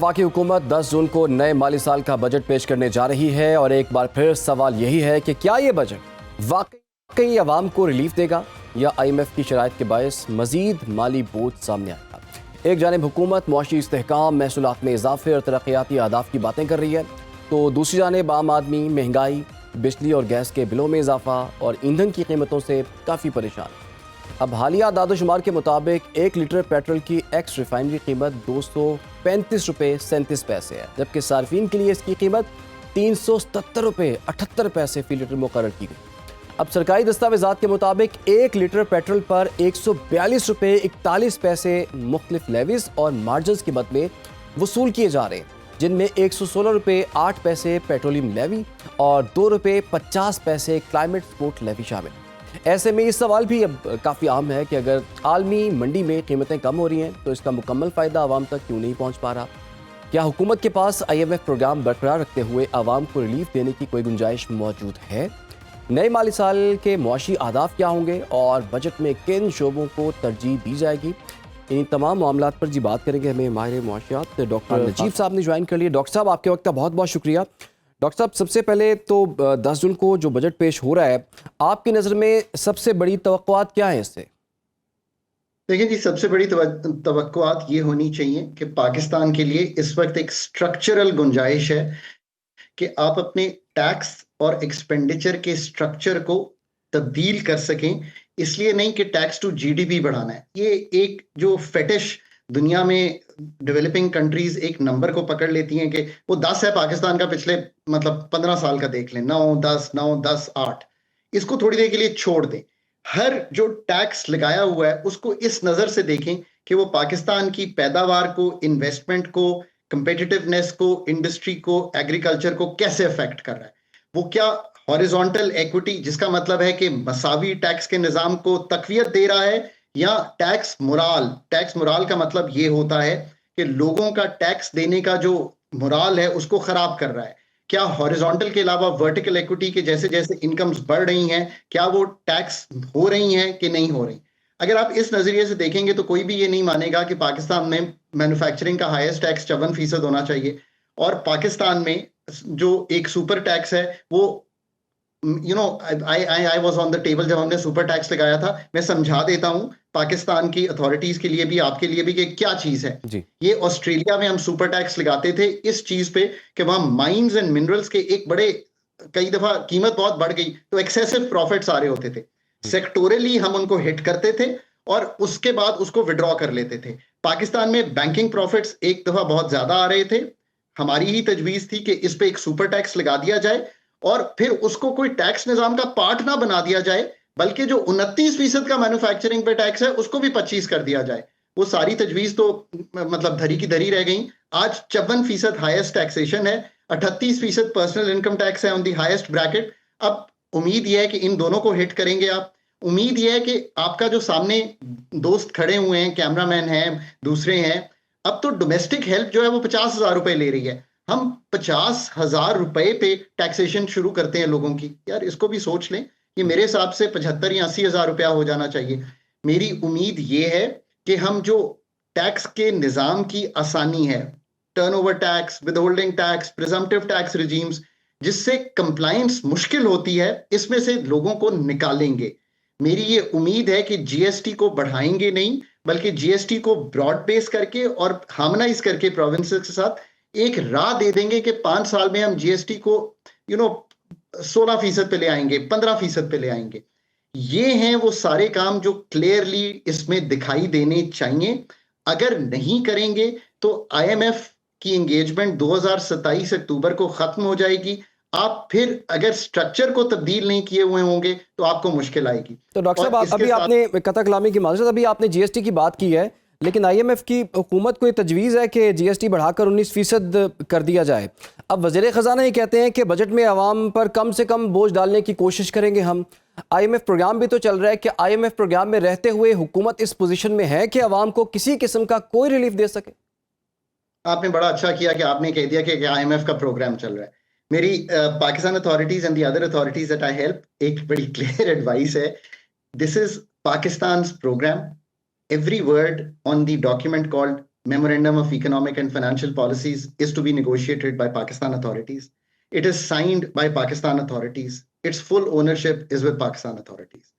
वफाकी हुकूमत 10 जून को नए माली साल का बजट पेश करने जा रही है और एक बार फिर सवाल यही है कि क्या ये बजट वाकई आवाम को रिलीफ देगा या IMF की शराइत के बायस मजीद माली बोझ सामने आएगा। एक जानिब हुकूमत मुआशी इस्तेहकाम, महसूलात में इजाफे और तरक्याती अहदाफ की बातें कर रही है, तो दूसरी जानिब आम आदमी महंगाई, बिजली और गैस के बिलों में इजाफा और ईंधन की कीमतों से काफ़ी परेशान। अब हालिया दादोशुमार के मुताबिक 1 लीटर पेट्रोल की एक्स रिफाइनरी कीमत 235 रुपये 37 पैसे है, जबकि सार्फिन के लिए इसकी कीमत 377 रुपये 78 पैसे फी लीटर मुकर्रर की गई। अब सरकारी दस्तावेजात के मुताबिक 1 लीटर पेट्रोल पर 142 रुपये 41 पैसे मुख्तलिफ लेवीज और मार्जिन की मद में वसूल किए जा रहे हैं, जिनमें 116 रुपये 8 पैसे पेट्रोलियम लेवी और 2 रुपये 50 पैसे क्लाइमेट सपोर्ट लेवी शामिल। ऐसे में ये सवाल भी अब काफ़ी आम है कि अगर आलमी मंडी में कीमतें कम हो रही हैं तो इसका मुकम्मल फ़ायदा आवाम तक क्यों नहीं पहुंच पा रहा। क्या हुकूमत के पास IMF प्रोग्राम बरकरार रखते हुए आवाम को रिलीफ देने की कोई गुंजाइश मौजूद है? नए माली साल के मुआशी अहदाफ क्या होंगे और बजट में किन शोबों को तरजीह दी जाएगी, इन तमाम मामलात पर जी बात करेंगे। हमें माहिर मुआशियात डॉक्टर नजीब साहब ने ज्वाइन कर लिया। डॉक्टर साहब, आपके वक्त का बहुत बहुत शुक्रिया। डॉक्टर साहब, सबसे पहले तो 10 जून को जो बजट पेश हो रहा है, आपकी नज़र में सबसे बड़ी तवक्कुआत क्या है इससे? देखिए जी, सबसे बड़ी तवक्कुआत ये होनी चाहिए कि पाकिस्तान के लिए इस वक्त एक स्ट्रक्चरल गुंजाइश है कि आप अपने टैक्स और एक्सपेंडिचर के स्ट्रक्चर को तब्दील कर सकें। इसलिए नहीं कि टैक्स टू GDP बढ़ाना है। ये एक जो फेटिश दुनिया में डेवलपिंग कंट्रीज एक नंबर को पकड़ लेती हैं कि वो 10 है पाकिस्तान का, पिछले 15 साल का देख लें, 9 10 8, इसको थोड़ी देर के लिए छोड़ दें। हर जो टैक्स लगाया हुआ है उसको इस नजर से देखें कि वो पाकिस्तान की पैदावार को, इन्वेस्टमेंट को, कंपेटिटिवनेस को, इंडस्ट्री को, एग्रीकल्चर को कैसे अफेक्ट कर रहा है। वो क्या हॉरिजॉन्टल इक्विटी, जिसका मतलब है कि मसावी टैक्स के निजाम को तकवीत दे रहा है, या टैक्स मोराल का मतलब ये होता है कि लोगों का टैक्स देने का जो मोराल है उसको खराब कर रहा है। क्या हॉरिजॉन्टल के अलावा वर्टिकल इक्विटी के जैसे जैसे इनकम्स बढ़ रही हैं, क्या वो टैक्स हो रही हैं कि नहीं हो रही। अगर आप इस नजरिए से देखेंगे तो कोई भी ये नहीं मानेगा कि पाकिस्तान में मैन्युफैक्चरिंग का हाईएस्ट टैक्स 54% होना चाहिए, और पाकिस्तान में जो एक सुपर टैक्स है वो I was on the table जब हमने सुपर टैक्स लगाया था। मैं समझा देता हूं पाकिस्तान की अथॉरिटीज के लिए भी, आपके लिए भी, कि क्या चीज है जी। ये ऑस्ट्रेलिया में हम सुपर टैक्स लगाते थे इस चीज पे कि वहां माइंस एंड मिनरल्स के एक बड़े, कई दफा कीमत बहुत बढ़ गई तो एक्सेसिव प्रॉफिट्स आ रहे होते थे। सेक्टोरली हम उनको हिट करते थे और उसके बाद उसको विड्रॉ कर लेते थे। पाकिस्तान में बैंकिंग प्रॉफिट्स एक दफा बहुत ज्यादा आ रहे थे। हमारी ही तजवीज थी कि इस पे एक सुपर टैक्स लगा दिया जाए और फिर उसको कोई टैक्स निजाम का पार्ट ना बना दिया जाए, बल्कि जो 29% का मैन्युफैक्चरिंग पे टैक्स है उसको भी 25 कर दिया जाए। वो सारी तजवीज तो मतलब धरी की धरी रह गई। आज 54% हाईएस्ट टैक्सेशन है, 38% पर्सनल इनकम टैक्स है ऑन दी हाईएस्ट ब्रैकेट। अब उम्मीद यह है कि इन दोनों को हिट करेंगे आप। उम्मीद यह है कि आपका जो सामने दोस्त खड़े हुए हैं, कैमरामैन हैं, दूसरे हैं, अब तो डोमेस्टिक हेल्प जो है वो 50,000 रुपए ले रही है। हम 50,000 रुपए पे टैक्सेशन शुरू करते हैं लोगों की। यार इसको भी सोच लें कि मेरे हिसाब से 75 या 80,000 रुपया हो जाना चाहिए। मेरी उम्मीद ये है कि हम जो टैक्स के निजाम की आसानी है, turnover tax, withholding tax, presumptive tax regimes, जिससे कंप्लायंस मुश्किल होती है, इसमें से लोगों को निकालेंगे। मेरी ये उम्मीद है कि GST को बढ़ाएंगे नहीं, बल्कि GST को ब्रॉड बेस करके और हार्मोनाइज करके प्रोविंसेस के साथ एक राह दे देंगे कि 5 साल में हम GST को 16% पे ले आएंगे, 15% पे ले आएंगे। ये हैं वो सारे काम जो क्लियरली इसमें दिखाई देने चाहिए। अगर नहीं करेंगे तो IMF की एंगेजमेंट 2027 अक्टूबर को खत्म हो जाएगी। आप फिर अगर स्ट्रक्चर को तब्दील नहीं किए हुए होंगे तो आपको मुश्किल आएगी। तो डॉक्टर साहब, अभी आपने कथा कलामी की माजरत, अभी आपने GST की बात की है, लेकिन IMF की हुकूमत को ये तजवीज़ है कि GST बढ़ाकर 19% कर दिया जाए। अब वज़ीर ख़जाना ये कहते हैं कि बजट में आवाम पर कम से कम बोझ डालने की कोशिश करेंगे हम। IMF प्रोग्राम भी तो चल रहा है कि IMF प्रोग्राम में रहते हुए हुकूमत इस पोजीशन में है कि आवाम को किसी किस्म का कोई रिलीफ दे सके। आपने बड़ा अच्छा किया कि आपने कह दिया कि IMF का प्रोग्राम चल रहा है। मेरी Pakistan authorities and the other authorities that I help, एक बड़ी क्लियर एडवाइस है। This is Pakistan program. Every word on the document called Memorandum of Economic and Financial Policies is to be negotiated by Pakistan authorities. It is signed by Pakistan authorities. Its full ownership is with Pakistan authorities.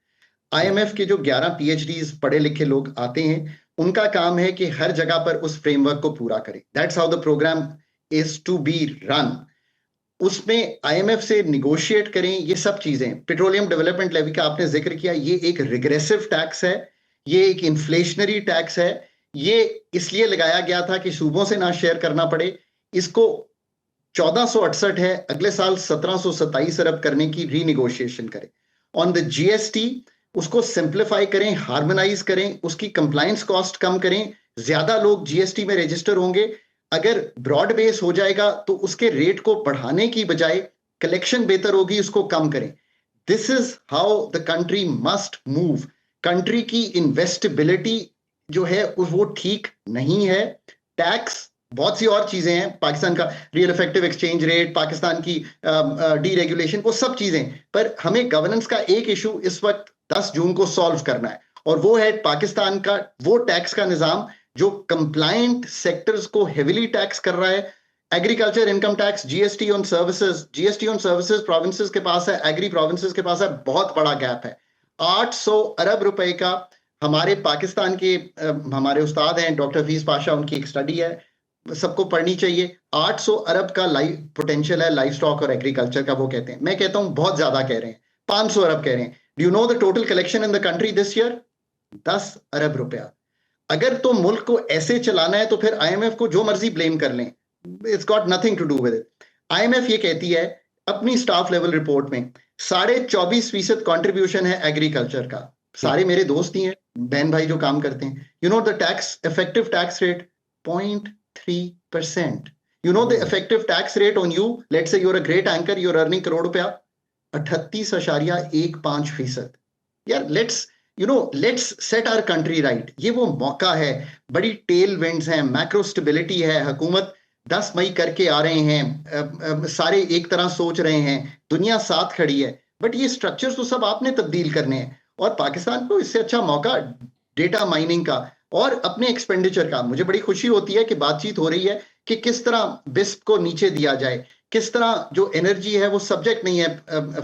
IMF के जो 11 PhDs पढ़े लिखे लोग आते हैं, उनका काम है कि हर जगह पर उस फ्रेमवर्क को पूरा करें. That's how the program is to be run. उसमें IMF से निगोशिएट करें ये सब चीजें. पेट्रोलियम डेवलपमेंट लेवी का आपने जिक्र किया, ये एक रिग्रेसिव टैक्स है, ये एक इन्फ्लेशनरी टैक्स है. ये इसलिए लगाया गया था कि सूबों से ना शेयर करना पड़े. इसको 1468 है, अगले साल 1727 अरब करने की रीनिगोशिएशन करें. ऑन द GST उसको सिंप्लीफाई करें, हार्मोनाइज करें, उसकी कंप्लायंस कॉस्ट कम करें. ज्यादा लोग GST में रजिस्टर होंगे. अगर ब्रॉड बेस हो जाएगा तो उसके रेट को बढ़ाने की बजाय कलेक्शन बेहतर होगी, उसको कम करें. This is how the country must move. Country की इन्वेस्टेबिलिटी जो है वो ठीक नहीं है. टैक्स, बहुत सी और चीजें हैं, पाकिस्तान का real effective exchange rate, Pakistan की डीरेगुलेशन, वो सब चीजें, पर हमें गवर्नेंस का एक इशू इस वक्त 10 जून को सॉल्व करना है, और वो है पाकिस्तान का वो टैक्स का निजाम जो कंप्लायंट सेक्टर्स को हेविली टैक्स कर रहा है. Agriculture income tax, GST on services provinces के पास है, एग्री प्रोविंसेस के पास है. बहुत बड़ा गैप है. 800 अरब रुपए का हमारे पाकिस्तान के हमारे उस्ताद हैं डॉक्टर हफीज पाशा, उनकी एक स्टडी है, सबको पढ़नी चाहिए. 800 अरब का पोटेंशियल है लाइफ स्टॉक और एग्रीकल्चर का. वो कहते हैं, मैं कहता हूं बहुत ज्यादा कह रहे हैं, 500 अरब कह रहे हैं. Do you know the total collection in the country this year? 10 अरब रुपया. अगर तो मुल्क को ऐसे चलाना है तो फिर IMF को जो मर्जी ब्लेम कर लें. It's got nothing to do with it. IMF ये कहती है अपनी स्टाफ लेवल रिपोर्ट में 24.5% कंट्रीब्यूशन है एग्रीकल्चर का. सारे मेरे दोस्त ही हैं, बहन भाई जो काम करते हैं. You know the tax effective tax rate 0.3%. You know the effective tax rate on you, let's say you're a great anchor, you're earning crore rupaya, 38.15%. यार let's set our country right. ये वो मौका है, बड़ी टेल विंड्स हैं, मैक्रो स्टेबिलिटी है, हुकूमत 10 मई करके आ रहे हैं, सारे एक तरह सोच रहे हैं, दुनिया साथ खड़ी है, बट ये स्ट्रक्चर्स तो सब आपने तब्दील करने हैं. और पाकिस्तान को इससे अच्छा मौका डेटा माइनिंग का और अपने एक्सपेंडिचर का. मुझे बड़ी खुशी होती है कि बातचीत हो रही है कि किस तरह बिस्प को नीचे दिया जाए, किस तरह जो एनर्जी है वो सब्जेक्ट नहीं है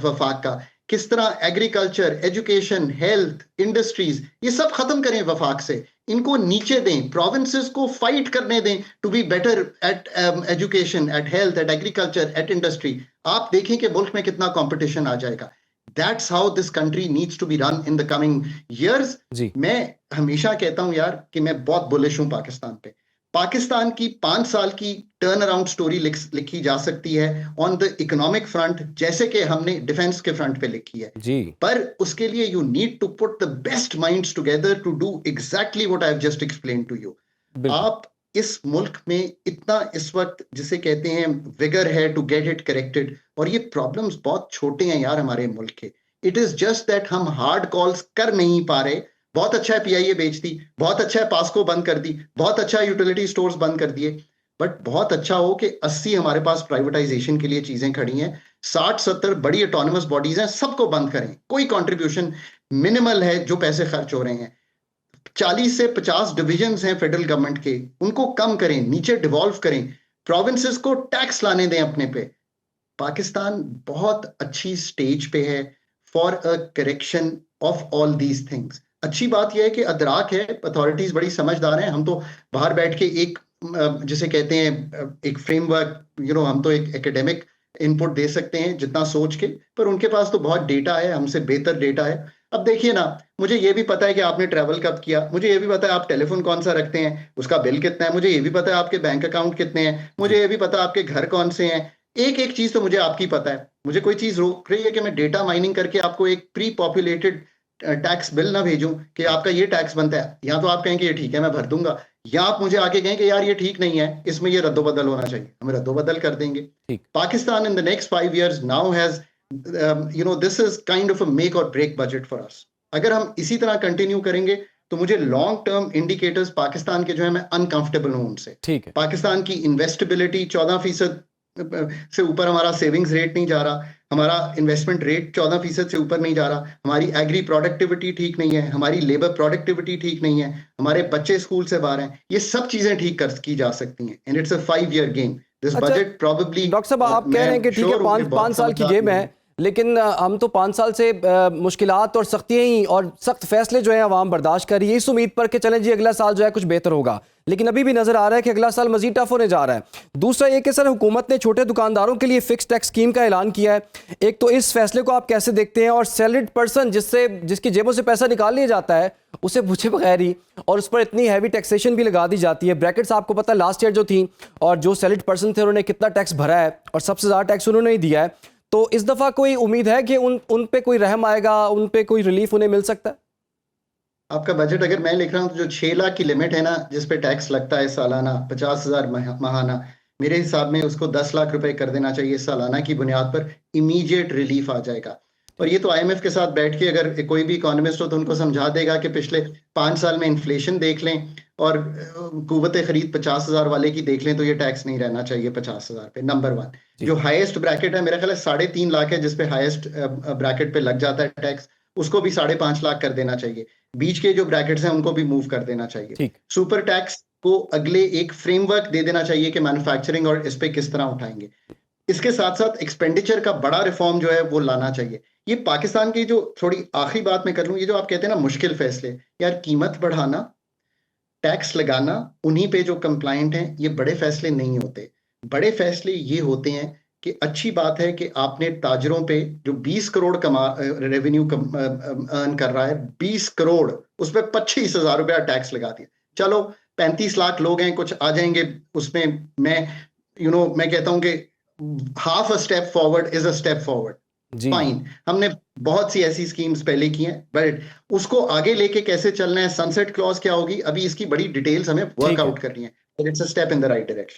वफाक का, किस तरह एग्रीकल्चर, एजुकेशन, हेल्थ, इंडस्ट्रीज, ये सब खत्म करें वफाक से, इनको नीचे दें, प्रोविंसेस को फाइट करने दें to be better at education, at health, at agriculture, at industry. आप देखें कि मुल्क में कितना कंपटीशन आ जाएगा. That's how this country needs to be run in the coming years. मैं हमेशा कहता हूं यार कि मैं बहुत बुलिश हूं पाकिस्तान पे. पाकिस्तान की 5 साल की टर्न अराउंड स्टोरी लिखी जा सकती है ऑन द इकोनॉमिक फ्रंट, जैसे कि हमने डिफेंस के फ्रंट पे लिखी है जी. पर उसके लिए you need to put the best minds together to do exactly what I have just explain to you. आप इस मुल्क में इतना इस वक्त जिसे कहते हैं विगर है टू गेट इट करेक्टेड, और ये प्रॉब्लम्स बहुत छोटे हैं यार हमारे मुल्क के. इट इज जस्ट दैट हम हार्ड कॉल्स कर नहीं पा रहे. बहुत अच्छा है PIA बेच दी, बहुत अच्छा है पास्को बंद कर दी, बहुत अच्छा है यूटिलिटी स्टोर्स बंद कर दिए, बट बहुत अच्छा हो कि 80 हमारे पास प्राइवेटाइजेशन के लिए चीजें खड़ी हैं, 60-70 बड़ी ऑटोनमस बॉडीज हैं, सबको बंद करें. कोई कंट्रीब्यूशन मिनिमल है जो पैसे खर्च हो रहे हैं. 40 से 50 डिविजन्स हैं फेडरल गवर्नमेंट के, उनको कम करें, नीचे डिवॉल्व करें, प्रोविंसेस को टैक्स लाने दें अपने पे. पाकिस्तान बहुत अच्छी स्टेज पे है for a correction of all these things. अच्छी बात यह है कि अदराक है, अथॉरिटीज बड़ी समझदार हैं. हम तो बाहर बैठ के एक जिसे कहते हैं एक फ्रेमवर्क, हम तो एक एकेडमिक इनपुट दे सकते हैं जितना सोच के, पर उनके पास तो बहुत डेटा है, हमसे बेहतर डेटा है. अब देखिए ना, मुझे ये भी पता है कि आपने ट्रैवल कब किया, मुझे ये भी पता है आप टेलीफोन कौन सा रखते हैं, उसका बिल कितना है, मुझे ये भी पता है आपके बैंक अकाउंट कितने हैं, मुझे ये भी पता है आपके घर कौन से हैं. एक एक चीज तो मुझे आपकी पता है. मुझे कोई चीज रोक रही है कि मैं डेटा माइनिंग करके आपको एक प्री पॉपुलेटेड टैक्स बिल ना भेजूं कि आपका ये टैक्स बनता है, या तो आप कहें कि ये ठीक है मैं भर दूंगा, या आप मुझे आके कहें कि यार ये ठीक नहीं है, इसमें ये रद्दोबदल होना चाहिए, हम रद्दोबदल कर देंगे. Pakistan in the next 5 years now has this is kind of a make और ब्रेक बजट फॉर अस. अगर हम इसी तरह कंटिन्यू करेंगे तो मुझे लॉन्ग टर्म इंडिकेटर्स पाकिस्तान के जो है मैं अनकंफर्टेबल हूं उनसे. ठीक है. पाकिस्तान की इन्वेस्टेबिलिटी 14% से ऊपर हमारा सेविंग्स रेट नहीं जा रहा, हमारा इन्वेस्टमेंट रेट 14% से ऊपर नहीं जा रहा, हमारी एग्री प्रोडक्टिविटी ठीक नहीं है, हमारी लेबर प्रोडक्टिविटी ठीक नहीं है, हमारे बच्चे स्कूल से बाहर हैं, ये सब चीजें ठीक कर की जा सकती हैं। And it's a 5-year game. This budget probably, doctor साहब आप कह रहे हैं कि ठीक है 5 साल की गेम है, लेकिन हम तो 5 साल से मुश्किलात और सख्तियाँ ही और सख्त फैसले जो हैं आवाम बर्दाश्त कर रही है इस उम्मीद पर कि चलें जी अगला साल जो है कुछ बेहतर होगा, लेकिन अभी भी नजर आ रहा है कि अगला साल मजीद टफ होने जा रहा है। दूसरा ये कि सर हुकूमत ने छोटे दुकानदारों के लिए फिक्स टैक्स स्कीम का ऐलान किया है, एक तो इस फैसले को आप कैसे देखते हैं, और सैलरीड पर्सन जिसकी जेबों से पैसा निकाल लिया जाता है उसे पूछे बगैर ही और उस पर इतनी हैवी टैक्सेशन भी लगा दी जाती है। ब्रैकेट्स आपको पता है लास्ट ईयर जो थी और जो सैलरीड पर्सन थे उन्होंने कितना टैक्स भरा है और सबसे ज़्यादा टैक्स उन्होंने ही दिया है। तो इस दफ़ा कोई उम्मीद है कि उन पे कोई रहम आएगा, उन पे कोई रिलीफ उन्हें मिल सकता है? आपका बजट अगर मैं लिख रहा हूँ तो जो 6 लाख की लिमिट है ना जिस पे टैक्स लगता है सालाना 50,000 महाना, मेरे हिसाब में उसको 10 लाख रुपए कर देना चाहिए सालाना की बुनियाद पर। इमीडिएट रिलीफ आ जाएगा। और ये तो IMF के साथ बैठ के अगर कोई भी इकोनॉमिस्ट हो तो उनको समझा देगा कि पिछले 5 साल में इन्फ्लेशन देख लें और कुव्वत खरीद 50,000 वाले की देख लें तो ये टैक्स नहीं रहना चाहिए 50,000 पे। नंबर 1 जो हाईएस्ट ब्रैकेट है मेरा ख्याल है 3.5 लाख है जिसपे हाईएस्ट ब्रैकेट पे लग जाता है टैक्स, उसको भी 5.5 लाख कर देना चाहिए। बीच के जो ब्रैकेट्स हैं उनको भी मूव कर देना चाहिए। सुपर टैक्स को अगले एक फ्रेमवर्क दे देना चाहिए कि मैन्युफैक्चरिंग और इस पे किस तरह उठाएंगे। इसके साथ साथ एक्सपेंडिचर का बड़ा रिफॉर्म जो है वो लाना चाहिए। ये पाकिस्तान की जो थोड़ी आखिरी बात मैं कर लूं, ये जो आप कहते हैं ना मुश्किल फैसले, यार कीमत बढ़ाना, टैक्स लगाना, उन्हीं पे जो कंप्लायंट हैं, ये बड़े फैसले नहीं होते। बड़े फैसले ये होते हैं कि अच्छी बात है कि आपने ताजरों पे जो 20 करोड़ रेवेन्यू अर्न कर रहा है, 20 करोड़ उस पर 25,000 रुपया टैक्स लगा दिया। चलो 35 लाख लोग हैं, कुछ आ जाएंगे उसमें। मैं कहता हूं कि half a step forward is a step forward. Fine, हमने बहुत सी ऐसी स्कीम्स पहले की हैं, बट उसको आगे लेके कैसे चलना है, सनसेट क्लॉज क्या होगी, अभी इसकी बड़ी डिटेल्स हमें वर्कआउट करनी है। It's a step in the right direction.